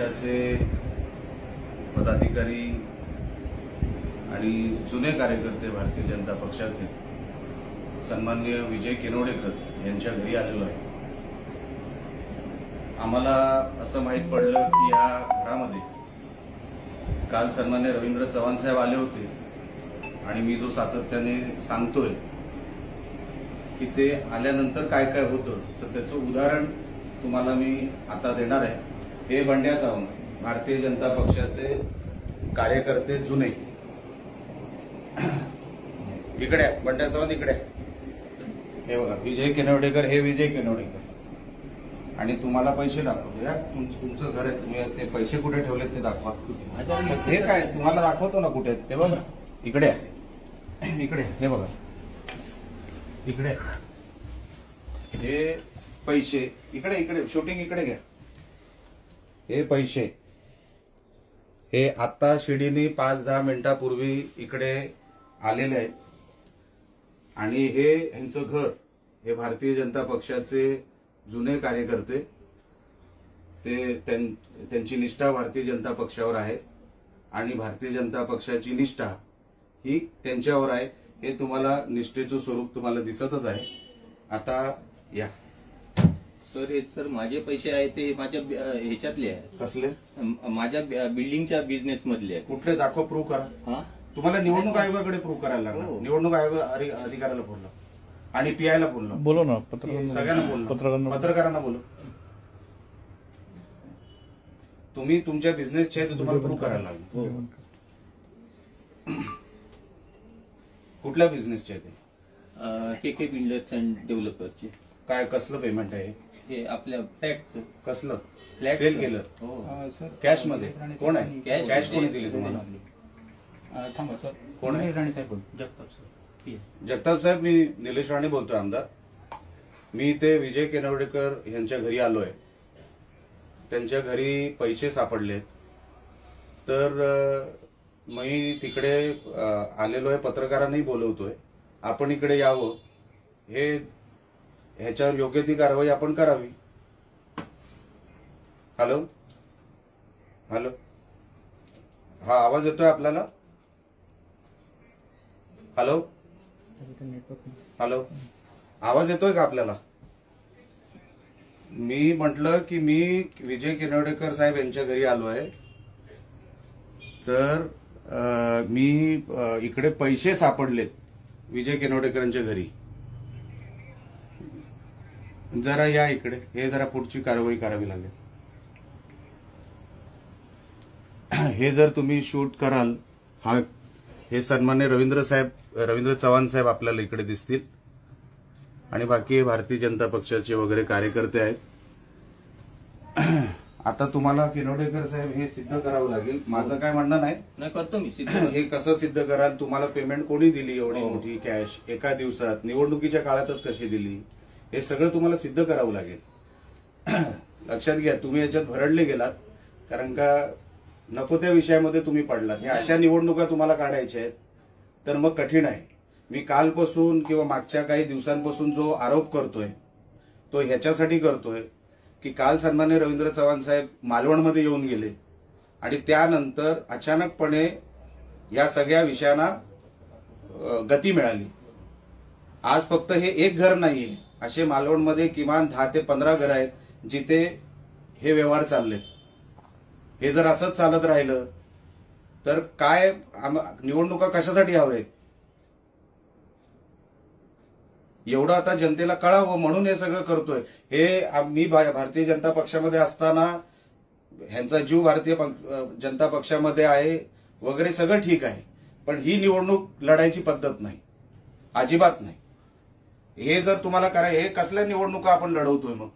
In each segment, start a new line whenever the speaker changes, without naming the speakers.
पक्षाचे पदाधिकारी आणि जुने कार्यकर्ते भारतीय जनता पक्षाचे सन्माननीय विजय केनवडेकर यांच्या घरी आलेलो आहे। आम्हाला असं माहित पडलं की या घरामध्ये काल सन्माननीय रवींद्र चव्हाण साहेब आले होते आणि मी जो सातत्याने सांगतोय की ते आल्यानंतर काय काय होतं तर त्याचं उदाहरण तुम्हाला मी आता देणार आहे। हे बंड्या सावंत भारतीय जनता पक्षाचे कार्यकर्ते जुने, इकडे बंड्या सावंत इकडे, हे बघा विजय केनवडेकर, हे विजय केनवडेकर आणि तुम्हाला पैसे दाखवतो या तुमचं घर आहे, तुम्ही ते पैसे कुठे ठेवलेत ते दाखवा। हे काय तुम्हाला दाखवतो ना कुठे ते बघा, इकडे इकडे हे बघा, इकडे हे पैसे, इकडे इकडे शूटिंग इकडे घ्या। हे पैसे हे आता शिडीने 5-10 मिनिटापूर्वी इकडे आलेले आहेत आणि हे ह्यांचं घर, हे भारतीय जनता पक्षाचे जुने कार्यकर्ते, ते त्यांची निष्ठा भारतीय जनता पक्षावर आहे आणि भारतीय जनता पक्षाची निष्ठा ही त्यांच्यावर आहे। हे तुम्हाला निष्ठेचं स्वरूप तुम्हाला दिसतच आहे। आता या
सर, हे सर माझे पैसे आहे ते माझ्या ह्याच्यातले आहे।
कसले?
माझ्या बिल्डिंगच्या बिझनेस मधले आहे।
कुठले दाखवा, प्रूव्ह करा।
हा,
तुम्हाला निवडणूक आयोगाकडे प्रूव्ह करायला लागणार। निवडणूक आयोग अधिकाऱ्याला बोललो आणि पीआयला बोललो,
बोलो ना,
सगळ्यांना बोललो, पत्रकारांना बोललो। तुम्ही तुमच्या बिझनेसचे आहे ते तुम्हाला प्रूव्ह करायला लागणार। कुठल्या बिझनेसचे आहे ते?
के बिल्डर्स अँड डेव्हलपरचे।
काय कसलं पेमेंट आहे
हे? आपल्या फ्लॅटचं।
कसलं?
फ्लॅट
सेल केलं कॅश मध्ये? कोण आहे कॅश? कोणी दिली तुम्हाला?
थांबा सर,
कोण आहे?
राणे साहेब, जगताप सर।
जगताप साहेब, मी निलेश राणे बोलतोय, आमदार। मी इथे विजय केनवडेकर यांच्या घरी आलोय। त्यांच्या घरी पैसे सापडलेत तर मी तिकडे आलेलो आहे, पत्रकारांनाही बोलवतोय आपण इकडे यावं, हे ह्याच्यावर योग्य ती कारवाई आपण करावी। हॅलो हॅलो, हा आवाज येतोय आपल्याला? हॅलो हॅलो, आवाज येतोय का आपल्याला? मी म्हटलं की मी विजय केनवडेकर साहेब यांच्या घरी आलो आहे तर मी इकडे पैसे सापडलेत विजय केनवडेकरांच्या घरी। जरा या इकडे, हे जरा पुढची कारवाई करावी लागेल। हे जर तुम्ही शूट कराल, हा हे सन्मान्य रवींद्र चव्हाण साहेब आपल्याला इकडे दिसतील आणि बाकी भारतीय जनता पक्षाचे वगैरे कार्यकर्ते आहेत। आता तुम्हाला केनवडेकर साहेब हे सिद्ध करावं लागेल। माझं काय म्हणणं नाही,
करतो मी सिद्ध।
हे कसं सिद्ध कराल? तुम्हाला पेमेंट कोणी दिली एवढी मोठी कॅश एका दिवसात, निवडणुकीच्या काळातच कशी दिली, हे सगळं तुम्हाला सिद्ध करावं लागेल। लक्षात घ्या, तुम्ही याच्यात भरडले गेलात कारण का नको त्या विषयामध्ये तुम्ही पडलात। ह्या अशा निवडणुका तुम्हाला काढायच्या आहेत तर मग कठीण आहे। मी कालपासून किंवा मागच्या काही दिवसांपासून जो आरोप करतोय तो ह्याच्यासाठी करतोय की काल सन्मान्य रवींद्र चव्हाण साहेब मालवणमध्ये येऊन गेले आणि त्यानंतर अचानकपणे या सगळ्या विषयांना गती मिळाली। आज फक्त हे एक घर नाहीये, असे मालवणमध्ये किमान 10 ते 15 घर आहेत जिथे हे व्यवहार चाललेत। हे जर असंच चालत राहिलं तर काय निवडणुका कशासाठी हवेत? एवढं आता जनतेला कळावं म्हणून हे सगळं करतोय। हे मी भारतीय जनता पक्षामध्ये असताना ह्यांचा जीव भारतीय जनता पक्षामध्ये आहे वगैरे सगळं ठीक आहे, पण ही निवडणूक लढायची पद्धत नाही, अजिबात नाही। हे जर तुम्हाला हे कसल्या निवडणुका आपण लढवतोय मग?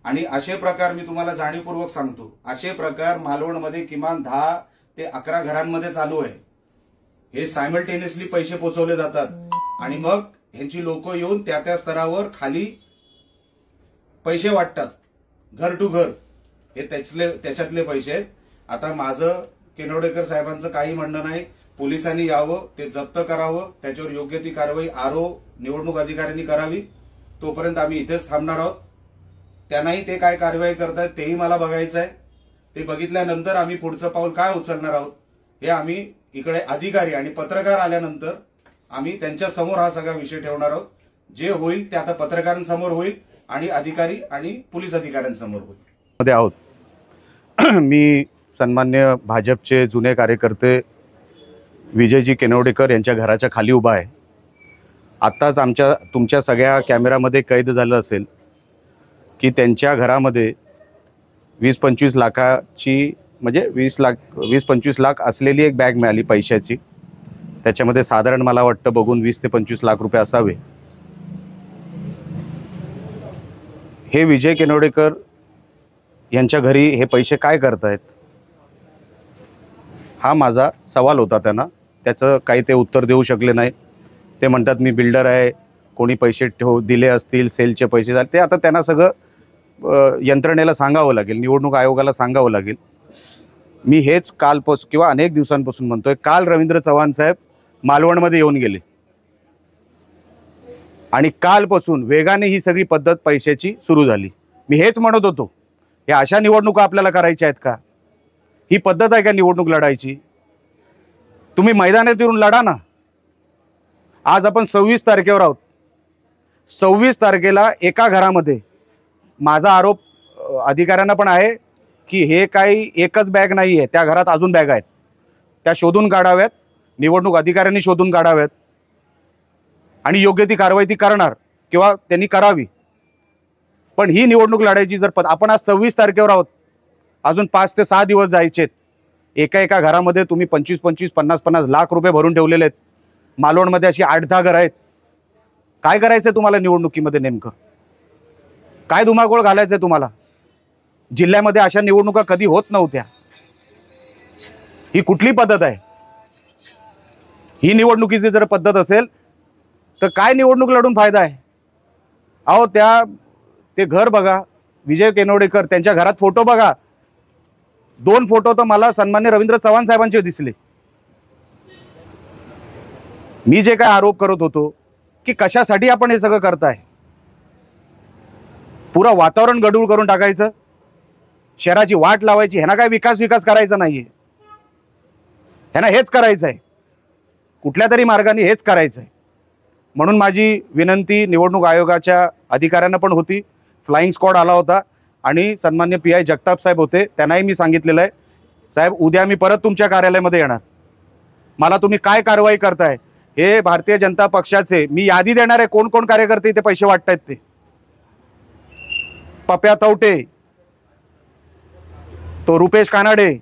आणि असे प्रकार मी तुम्हाला जाणीवपूर्वक सांगतो, असे प्रकार मालवणमध्ये किमान 10 ते 11 घरांमध्ये चालू आहे। हे सायमल्टेनियसली पैसे पोचवले जातात आणि मग ह्यांची लोक येऊन त्या स्तरावर खाली पैसे वाटतात, घर टू घर। हे त्याच्यातले पैसे आहेत। आता माझं केनवडेकर साहेबांचं काही म्हणणं नाही, पोलिसांनी यावं, ते जप्त करावं, त्याच्यावर योग्य ती कारवाई आरओ निवडणूक अधिकाऱ्यांनी करावी। तोपर्यंत आम्ही इथेच थांबणार आहोत। त्यांनाही ते काय कारवाई करतात तेही मला बघायचं आहे ते बघितल्यानंतर आम्ही पुढचं पाऊल काय उचलणार आहोत हे आम्ही इकडे अधिकारी आणि पत्रकार आल्यानंतर आम्ही त्यांच्या समोर हा सगळा विषय ठेवणार आहोत. जे होईल ते आता पत्रकारांसमोर होईल आणि अधिकारी आणि पोलीस अधिकाऱ्यांसमोर होईल. मध्ये आहोत. मी सन्मान्य भाजपचे जुने कार्यकर्ते विजयजी केनवडेकर यांच्या घराच्या खाली उभा आहे. आत्ताच तुमच्या सगळ्या कॅमेरामध्ये कैद झालं असेल की त्यांच्या घरामध्ये 20-25 लाखाची म्हणजे 20-25 लाख असलेली एक बॅग मिळाली पैशाची. त्याच्यामध्ये साधारण मला वाटतं बघून 20 ते 25 लाख रुपये असावे. हे विजय केनवडेकर यांच्या घरी हे पैसे काय करतायत हा माझा सवाल होता त्यांना. त्याचं काही ते उत्तर देऊ शकले नाही. ते म्हणतात मी बिल्डर आहे, कोणी पैसे दिले असतील, सेलचे पैसे झाले, ते आता त्यांना सगळं यंत्रणेला सांगावं लागेल, निवडणूक आयोगाला सांगावं लागेल. मी हेच कालपासून किंवा अनेक दिवसांपासून म्हणतोय. काल रवींद्र चव्हाण साहेब मालवणमध्ये येऊन गेले आणि कालपासून वेगाने ही सगळी पद्धत पैशाची सुरू झाली. मी हेच म्हणत होतो, या अशा निवडणुका आपल्याला करायच्या आहेत का? ही पद्धत आहे का निवडणूक लढायची? तुम्ही मैदानात येऊन लढा ना. आज आपण 26 तारखेवर आहोत. 26 तारखेला एका घरामध्ये माझा आरोप अधिकाऱ्यांना पण आहे की हे काही एकच बॅग नाही आहे, त्या घरात अजून बॅग आहेत, त्या शोधून काढाव्यात, निवडणूक अधिकाऱ्यांनी शोधून काढाव्यात आणि योग्य ती कारवाई ती करणार किंवा त्यांनी करावी. पण ही निवडणूक लढायची जर आपण आज 26 तारखेवर आहोत, अजून 5 ते 6 दिवस जायचेत. एका घरामध्ये तुम्ही 25-25, 50-50 लाख रुपये भरून ठेवलेले आहेत. मालवणमध्ये अशी 8-10 घरं आहेत. काय करायचंय तुम्हाला निवडणुकीमध्ये? नेमकं काय धुमाकूळ घालायचंय तुम्हाला? जिल्ह्यामध्ये अशा निवडणुका कधी होत नव्हत्या. ही कुठली पद्धत आहे? ही निवडणुकीची जर पद्धत असेल तर काय निवडणूक लढून फायदा आहे? अहो ते घर बघा, विजय केनवडेकर त्यांच्या घरात फोटो बघा. 2 फोटो तर मला सन्मान्य रवींद्र चव्हाण साहेबांचे दिसले. मी जे काय आरोप करत होतो की कशासाठी आपण हे सगळं करताय, पुरा वातावरण गढूळ करून टाकायचं, शहराची वाट लावायची, ह्यांना काय विकास करायचा नाहीये. ह्यांना हेच करायचं आहे, कुठल्या तरी मार्गाने हेच करायचं आहे. म्हणून माझी विनंती निवडणूक आयोगाच्या अधिकाऱ्यांना पण होती. फ्लाइंग स्क्वॉड आला होता आणि सन्मान्य PI जगताप साहेब होते. त्यांनाही मी सांगितलेलं आहे, साहेब उद्या मी परत तुमच्या कार्यालयामध्ये येणार, मला तुम्ही काय कारवाई करताय हे भारतीय जनता पक्षाचे मी यादी देणार आहे. कोण कोण कार्यकर्ते इथे पैसे वाटतायत ते. पप्या तवटे, तो रुपेश कानाडे,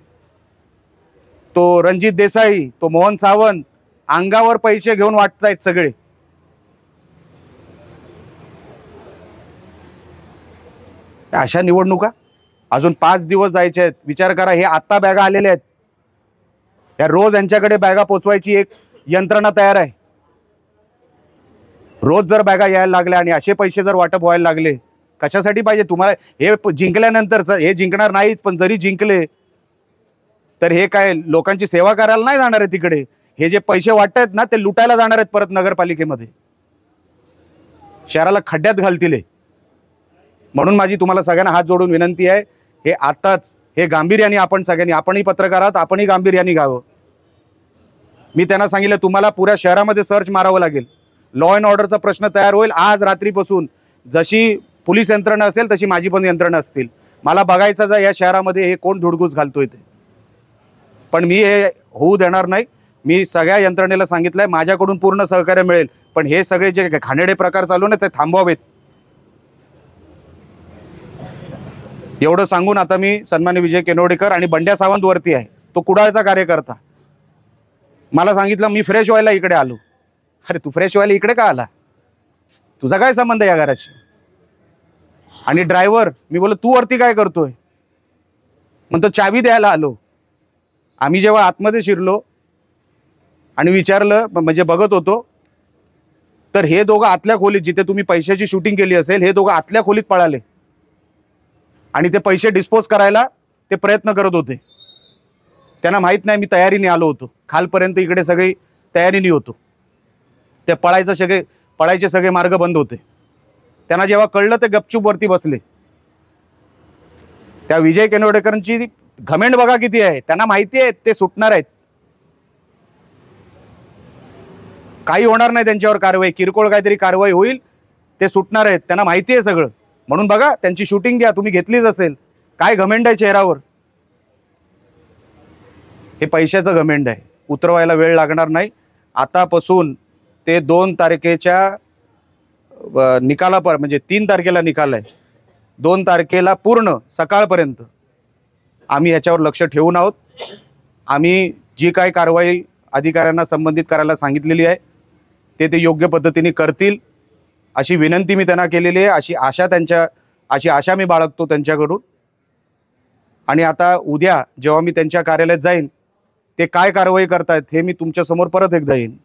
तो रणजित देसाई, तो मोहन सावंत, अंगावर पैसे घेऊन वाटतायत सगळे. अशा निवडणुका अजून 5 दिवस जायचे आहेत. विचार करा, हे आत्ता बॅगा आलेल्या आहेत, या रोज यांच्याकडे बॅगा पोचवायची एक यंत्रणा तयार आहे. रोज जर बॅगा यायला लागल्या आणि असे पैसे जर वाटप व्हायला लागले, कशासाठी पाहिजे तुम्हाला? हे जिंकल्यानंतर हे जिंकणार नाहीत, पण जरी जिंकले तर हे काय लोकांची सेवा करायला नाही जाणार आहे तिकडे. हे जे पैसे वाटतायत ना, ते लुटायला जाणार आहेत परत नगरपालिकेमध्ये, शहराला खड्ड्यात घालतील. म्हणून माझी तुम्हाला सगळ्यांना हात जोडून विनंती आहे, हे आताच हे गांभीर्याने आपण सगळ्यांनी, आपणही पत्रकार आहात, आपणही गांभीर्याने घ्यावं. मी त्यांना सांगितलं तुम्हाला पुऱ्या शहरामध्ये सर्च मारावं लागेल. लॉ अँड ऑर्डरचा प्रश्न तयार होईल. आज रात्रीपासून जशी पोलीस यंत्रणा असेल तशी माझी पण यंत्रणा असतील. मला बघायचं जा या शहरामध्ये हे कोण धुडगूस घालतोय ते. पण मी हे होऊ देणार नाही. मी सगळ्या यंत्रणेला सांगितलंय माझ्याकडून पूर्ण सहकार्य मिळेल, पण हे सगळे जे घाणेरडे प्रकार चालू ना ते थांबवावेत. एवढं सांगून आता मी सन्मान्य विजय केनवडेकर आणि बंड्या सावंत वरती आहे, तो कुडाळचा कार्यकर्ता. मला सांगितलं मी फ्रेश व्हायला इकडे आलो. अरे तू फ्रेश व्हायला इकडे का आला? तुझा काय संबंध या घराशी? आणि ड्रायव्हर, मी बोललो तू वरती काय करतोय? म्हणतो चावी द्यायला आलो. आम्ही जेव्हा आतमध्ये शिरलो आणि विचारलं, म्हणजे बघत होतो, तर हे दोघं आतल्या खोलीत, जिथे तुम्ही पैशाची शूटिंग केली असेल, हे दोघं आतल्या खोलीत पळाले आणि ते पैसे डिस्पोज करायला ते प्रयत्न करत होते. त्यांना माहित नाही मी तयारीने आलो होतो. खालपर्यंत इकडे सगळी तयारीने होतो. ते पळायचे सगळे मार्ग बंद होते. त्यांना जेव्हा कळलं ते गपचूप वरती बसले. त्या विजय केनवडेकरांची
घमेंड बघा किती आहे, त्यांना माहिती आहे ते सुटणार आहेत, काही होणार नाही त्यांच्यावर कारवाई, किरकोळ काहीतरी कारवाई होईल, ते सुटणार आहेत, त्यांना माहिती आहे सगळं. म्हणून बघा त्यांची शूटिंग घ्या, तुम्ही घेतलीच असेल. काय घमेंड आहे चेहऱ्यावर, हे पैशाचं घमेंड आहे. उतरवायला वेळ लागणार नाही. आतापासून ते 2 तारखेच्या निकालापर म्हणजे 3 तारखेला निकाल आहे, 2 तारखेला पूर्ण सकाळपर्यंत आम्ही याच्यावर लक्ष ठेवून आहोत. आम्ही जी काय कारवाई अधिकाऱ्यांना संबंधित करायला सांगितलेली आहे ते योग्य पद्धतीने करतील अशी विनंती मी त्यांना केलेली आहे, अशी आशा मी बाळगतो त्यांच्याकडून. आणि आता उद्या जेव्हा मी त्यांच्या कार्यालयात जाईन ते काय कारवाई करतायत हे मी तुमच्या समोर परत एकदा येईन.